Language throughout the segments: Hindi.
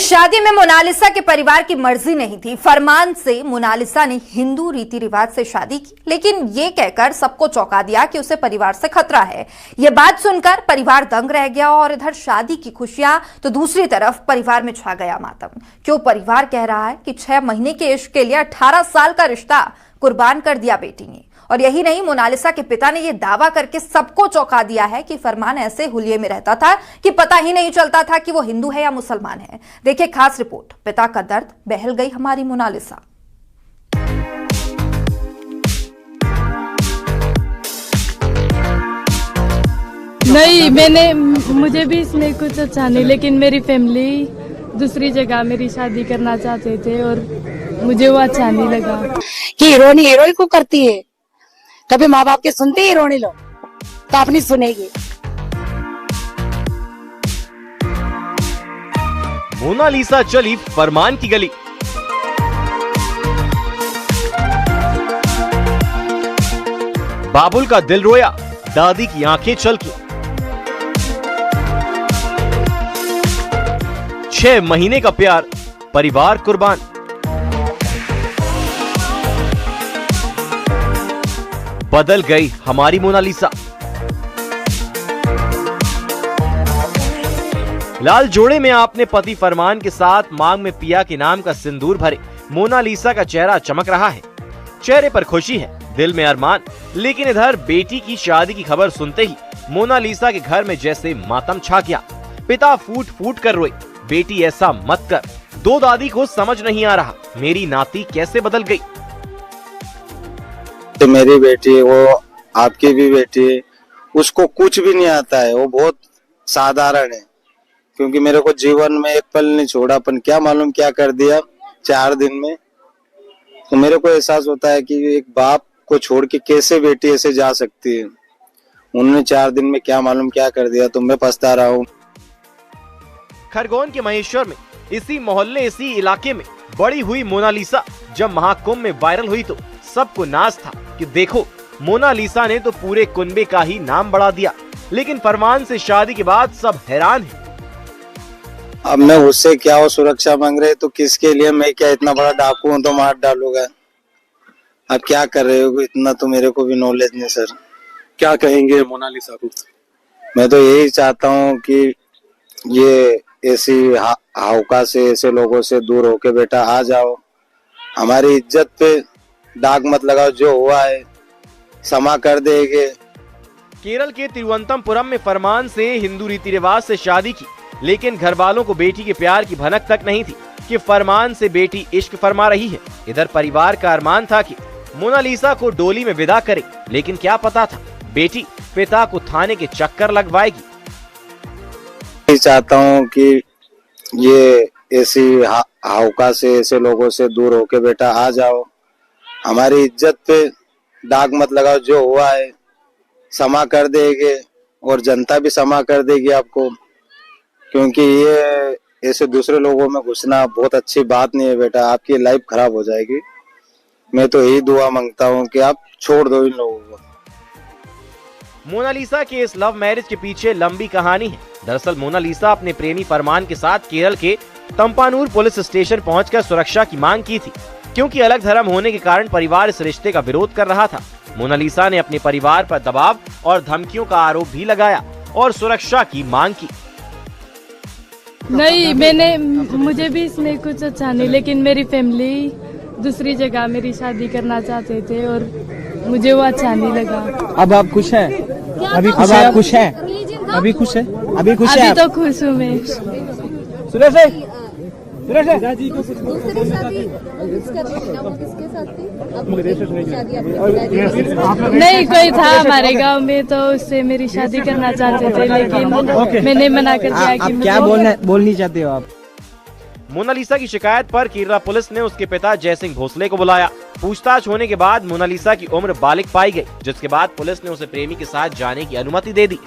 इस शादी में मोनालिसा के परिवार की मर्जी नहीं थी। फरमान से मोनालिसा ने हिंदू रीति रिवाज से शादी की, लेकिन ये कहकर सबको चौंका दिया कि उसे परिवार से खतरा है। यह बात सुनकर परिवार दंग रह गया और इधर शादी की खुशियां तो दूसरी तरफ परिवार में छा गया मातम। क्यों परिवार कह रहा है कि 6 महीने के इश्क के लिए 18 साल का रिश्ता कुर्बान कर दिया बेटी ने। और यही नहीं, मोनालिसा के पिता ने यह दावा करके सबको चौंका दिया है कि फरमान ऐसे हुलिये में रहता था कि पता ही नहीं चलता था कि वो हिंदू है या मुसलमान है। देखिए खास रिपोर्ट। पिता का दर्द, बहल गई हमारी मोनालिसा। नहीं, मुझे भी इसमें कुछ अच्छा नहीं, लेकिन मेरी फैमिली दूसरी जगह मेरी शादी करना चाहते थे और मुझे वो अच्छा नहीं लगा। कि हीरोइनी हीरोइन को करती है, कभी माँ बाप के सुनते ही हीरोइनी लोग तो अपनी सुनेगी। मोनालिसा चली फरमान की गली। बाबुल का दिल रोया, दादी की आंखें छलकी। 6 महीने का प्यार, परिवार कुर्बान। बदल गई हमारी मोनालिसा। लाल जोड़े में आपने पति फरमान के साथ मांग में पिया के नाम का सिंदूर भरे मोनालिसा का चेहरा चमक रहा है। चेहरे पर खुशी है, दिल में अरमान। लेकिन इधर बेटी की शादी की खबर सुनते ही मोनालिसा के घर में जैसे मातम छा गया। पिता फूट फूट कर रोए, बेटी ऐसा मत कर। दो दादी को समझ नहीं आ रहा, मेरी नाती कैसे बदल गई। तो मेरी बेटी है, वो आपकी भी बेटी है, उसको कुछ भी नहीं आता है, वो बहुत साधारण है। क्योंकि मेरे को जीवन में एक पल नहीं छोड़ा, अपन क्या मालूम क्या कर दिया 4 दिन में। तो मेरे को एहसास होता है कि एक बाप को छोड़ के कैसे बेटी ऐसे जा सकती है। उन्होंने 4 दिन में क्या मालूम क्या कर दिया, तो मैं पछता रहा हूँ। खरगोन के महेश्वर में, इसी मोहल्ले, इसी इलाके में बड़ी हुई मोनालिसा जब महाकुंभ में वायरल हुई तो सबको नाज था कि देखो मोनालिसा ने तो पूरे कुनबे का ही नाम बढ़ा दिया। लेकिन फरमान से शादी के बाद सब हैरान हैं। अब मैं उससे क्या वो सुरक्षा मांग रहे, तो किसके लिए? मैं क्या इतना बड़ा डाकू हूँ तो मार डालूंगा? अब क्या कर रहे हो, इतना तो मेरे को भी नॉलेज नहीं सर। क्या कहेंगे मोनालिसा को? मैं तो यही चाहता हूँ कि ये ऐसी हाउका से, ऐसे लोगों से दूर होके बेटा आ जाओ। हमारी इज्जत पे दाग मत लगाओ, जो हुआ है क्षमा कर देंगे। केरल के तिरुवनंतपुरम में फरमान से हिंदू रीति रिवाज से शादी की, लेकिन घर वालों को बेटी के प्यार की भनक तक नहीं थी कि फरमान से बेटी इश्क फरमा रही है। इधर परिवार का अरमान था कि मोनालिसा को डोली में विदा करे, लेकिन क्या पता था बेटी पिता को थाने के चक्कर लगवाएगी। चाहता हूँ कि ये ऐसी हाउका से, ऐसे लोगों से दूर होके बेटा आ जाओ। हमारी इज्जत पे दाग मत लगाओ, जो हुआ है क्षमा कर देंगे और जनता भी क्षमा कर देगी आपको। क्योंकि ये ऐसे दूसरे लोगों में घुसना बहुत अच्छी बात नहीं है बेटा, आपकी लाइफ खराब हो जाएगी। मैं तो यही दुआ मांगता हूँ कि आप छोड़ दो इन लोगों को। मोनालिसा के इस लव मैरिज के पीछे लंबी कहानी है। दरअसल मोनालिसा अपने प्रेमी फरमान के साथ केरल के तंपानूर पुलिस स्टेशन पहुंचकर सुरक्षा की मांग की थी, क्योंकि अलग धर्म होने के कारण परिवार इस रिश्ते का विरोध कर रहा था। मोनालिसा ने अपने परिवार पर दबाव और धमकियों का आरोप भी लगाया और सुरक्षा की मांग की। नहीं, मुझे भी इसमें कुछ अच्छा नहीं, लेकिन मेरी फैमिली दूसरी जगह मेरी शादी करना चाहते थे और मुझे वो अच्छा नहीं लगा। अब आप खुश हैं? अभी खुश हैं? अभी खुश हैं? अभी खुश हैं? अभी तो खुश हूँ मैं। सुरेश नहीं, कोई था हमारे गांव में तो उससे मेरी शादी करना चाहते थे, लेकिन मैंने मना कर दिया। कि क्या बोलनी चाहते हो आप? मोनालिसा की शिकायत पर केरला पुलिस ने उसके पिता जयसिंह भोसले को बुलाया। पूछताछ होने के बाद मोनालिसा की उम्र बालिग पाई गई, जिसके बाद पुलिस ने उसे प्रेमी के साथ जाने की अनुमति दे दी।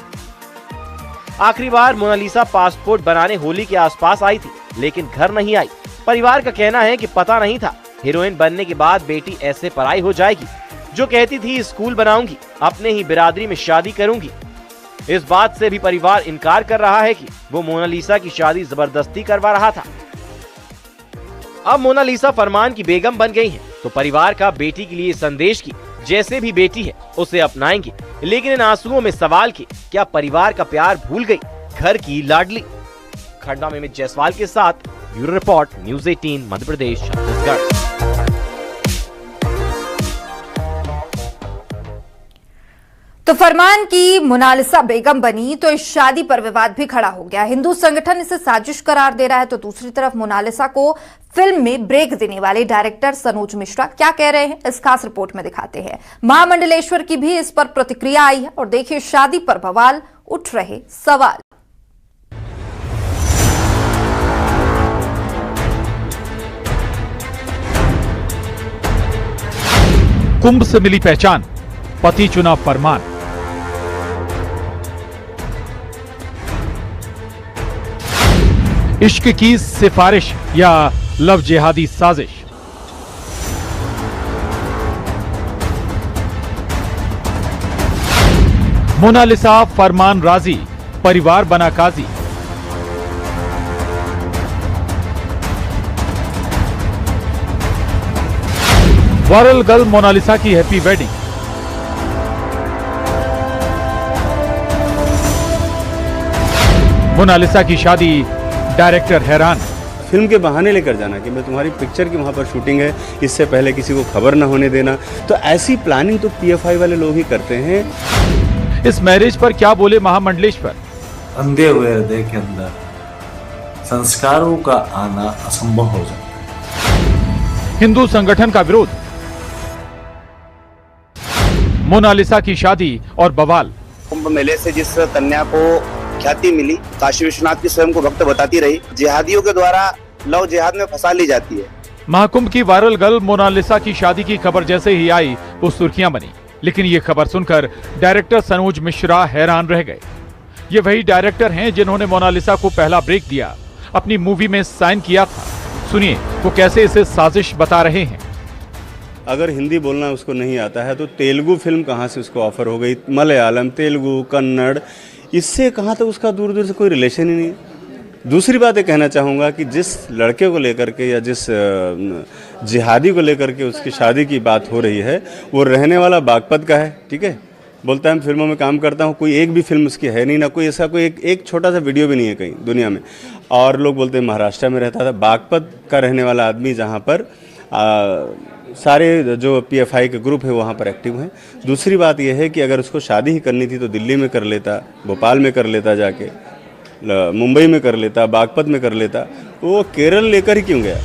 आखिरी बार मोनालिसा पासपोर्ट बनाने होली के आसपास आई थी, लेकिन घर नहीं आई। परिवार का कहना है कि पता नहीं था हीरोइन बनने के बाद बेटी ऐसे पराई हो जाएगी। जो कहती थी स्कूल बनाऊंगी, अपने ही बिरादरी में शादी करूंगी। इस बात से भी परिवार इनकार कर रहा है कि वो मोनालिसा की शादी जबरदस्ती करवा रहा था। अब मोनालिसा फरमान की बेगम बन गई हैं, तो परिवार का बेटी के लिए संदेश की जैसे भी बेटी है उसे अपनाएंगे। लेकिन इन आंसुओं में सवाल की क्या परिवार का प्यार भूल गई घर की लाडली। खंडवा में जायसवाल के साथ bureau report, news 18 Madhya Pradesh Chhattisgarh. तो फरमान की मोनालिसा बेगम बनी तो इस शादी पर विवाद भी खड़ा हो गया। हिंदू संगठन इसे साजिश करार दे रहा है, तो दूसरी तरफ मोनालिसा को फिल्म में ब्रेक देने वाले डायरेक्टर सनोज मिश्रा क्या कह रहे हैं, इस खास रिपोर्ट में दिखाते हैं। महामंडलेश्वर की भी इस पर प्रतिक्रिया आई है और देखिए शादी पर बवाल उठ रहे सवाल। कुंभ से मिली पहचान, पति चुना फरमान। इश्क की सिफारिश या लव जिहादी साजिश। मोनालिसा फरमान राजी, परिवार बना काजी। वायरल गर्ल मोनालिसा की हैप्पी वेडिंग। मोनालिसा की शादी, डायरेक्टर हैरान। फिल्म के बहाने लेकर जाना कि मैं तुम्हारी पिक्चर की वहाँ पर शूटिंग है, इससे पहले किसी को खबर ना होने देना, तो ऐसी प्लानिंग तो पीएफआई वाले लोग ही करते हैं। इस मैरिज पर क्या बोले महामंडलेश्वर? अंधे हुए हृदय के अंदर संस्कारों का आना असंभव हो जाता है। हिंदू संगठन का विरोध, मोनालिसा की शादी और बवाल। कुंभ मेले से जिस कन्या को ख्याति मिली, काशी विश्वनाथ की स्वयं को भक्त बताती रही, जिहादियों के द्वारा लव जिहाद में फंसा ली जाती है। महाकुंभ की वायरल गर्ल मोनालिसा की शादी की खबर जैसे ही आई वो सुर्खियां बनी, लेकिन ये खबर सुनकर डायरेक्टर सनोज मिश्रा हैरान रह गए। ये वही डायरेक्टर हैं जिन्होंने मोनालिसा को पहला ब्रेक दिया, अपनी मूवी में साइन किया था। सुनिए वो कैसे इसे साजिश बता रहे हैं। अगर हिंदी बोलना उसको नहीं आता है तो तेलुगु फिल्म कहाँ से उसको ऑफर हो गई, मलयालम, तेलुगु, कन्नड़, इससे कहाँ तक उसका दूर दूर से कोई रिलेशन ही नहीं। दूसरी बात ये कहना चाहूँगा कि जिस लड़के को लेकर के या जिस जिहादी को लेकर के उसकी शादी की बात हो रही है वो रहने वाला बागपत का है, ठीक है। बोलता है मैं फिल्मों में काम करता हूँ, कोई एक भी फिल्म उसकी है नहीं, ना कोई ऐसा कोई एक छोटा सा वीडियो भी नहीं है कहीं दुनिया में। और लोग बोलते हैं महाराष्ट्र में रहता था। बागपत का रहने वाला आदमी जहाँ पर सारे जो पीएफआई के ग्रुप है वहाँ पर एक्टिव हैं। दूसरी बात यह है कि अगर उसको शादी ही करनी थी तो दिल्ली में कर लेता, भोपाल में कर लेता, जाके मुंबई में कर लेता, बागपत में कर लेता, वो केरल लेकर ही क्यों गया?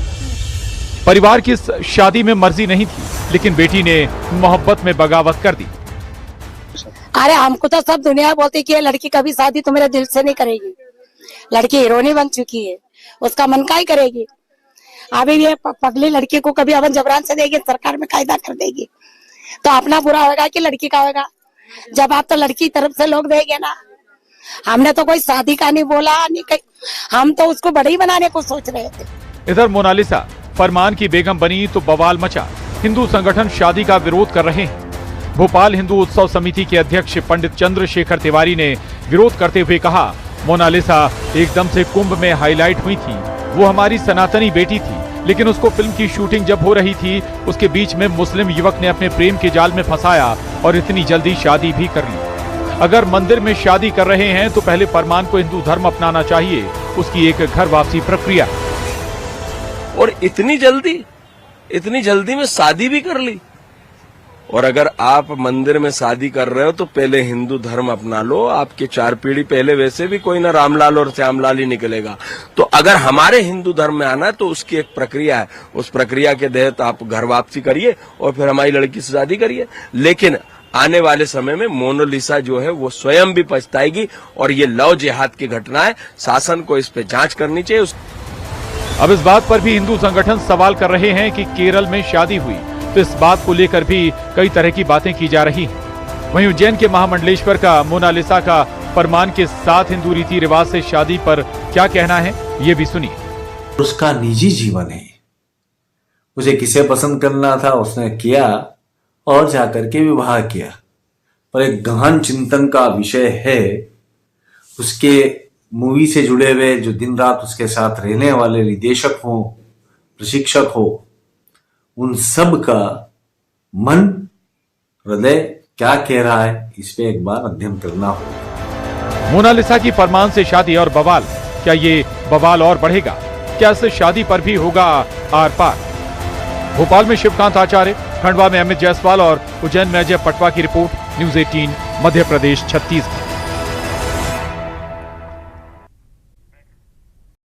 परिवार की शादी में मर्जी नहीं थी, लेकिन बेटी ने मोहब्बत में बगावत कर दी। अरे हमको तो सब दुनिया बोलती कि ये लड़की कभी शादी तो मेरे दिल से नहीं करेगी। लड़की हीरोइनी बन चुकी है, उसका मन का ही करेगी। अभी ये पगली लड़की को कभी अवन जबरान से देगी, सरकार में कायदा कर देगी, तो अपना बुरा होगा कि लड़की का होगा। जब आप तो लड़की तरफ से लोग देंगे ना, हमने तो कोई शादी का नहीं बोला, नहीं कहीं, हम तो उसको बड़ी बनाने को सोच रहे थे। इधर मोनालिसा फरमान की बेगम बनी तो बवाल मचा। हिंदू संगठन शादी का विरोध कर रहे हैं। भोपाल हिंदू उत्सव समिति के अध्यक्ष पंडित चंद्रशेखर तिवारी ने विरोध करते हुए कहा, मोनालिसा एकदम से कुंभ में हाईलाइट हुई थी, वो हमारी सनातनी बेटी थी, लेकिन उसको फिल्म की शूटिंग जब हो रही थी उसके बीच में मुस्लिम युवक ने अपने प्रेम के जाल में फंसाया और इतनी जल्दी शादी भी कर ली। अगर मंदिर में शादी कर रहे हैं तो पहले फरमान को हिंदू धर्म अपनाना चाहिए, उसकी एक घर वापसी प्रक्रिया। और इतनी जल्दी में शादी भी कर ली। और अगर आप मंदिर में शादी कर रहे हो तो पहले हिंदू धर्म अपना लो। आपके 4 पीढ़ी पहले वैसे भी कोई ना रामलाल और श्यामलाल ही निकलेगा। तो अगर हमारे हिंदू धर्म में आना है तो उसकी एक प्रक्रिया है, उस प्रक्रिया के तहत आप घर वापसी करिए और फिर हमारी लड़की से शादी करिए। लेकिन आने वाले समय में मोनालिसा जो है वो स्वयं भी पछताएगी और ये लव जिहाद की घटना है, शासन को इस पे जांच करनी चाहिए। अब इस बात पर भी हिंदू संगठन सवाल कर रहे हैं कि केरल में शादी हुई तो इस बात को लेकर भी कई तरह की बातें की जा रही हैं। वहीं उज्जैन के महामंडलेश्वर का मोनालिसा का फरमान के साथ हिंदू रीति रिवाज से शादी पर क्या कहना है, ये भी सुनिए। उसका निजी जीवन है, उसे किसे पसंद करना था उसने किया और जाकर के विवाह किया, पर एक गहन चिंतन का विषय है। उसके मूवी से जुड़े हुए जो दिन रात उसके साथ रहने वाले निर्देशक हों, प्रशिक्षक हो, उन सब का मन, हृदय क्या कह रहा है, इस पे एक बार अध्ययन करना होगा। मोनालिसा की फरमान से शादी और बवाल, क्या ये बवाल और बढ़ेगा? क्या इससे शादी पर भी होगा आर पार? भोपाल में शिवकांत आचार्य, खंडवा में अमित जायसवाल और उज्जैन में अजय पटवा की रिपोर्ट, न्यूज़ 18 मध्य प्रदेश छत्तीसगढ़।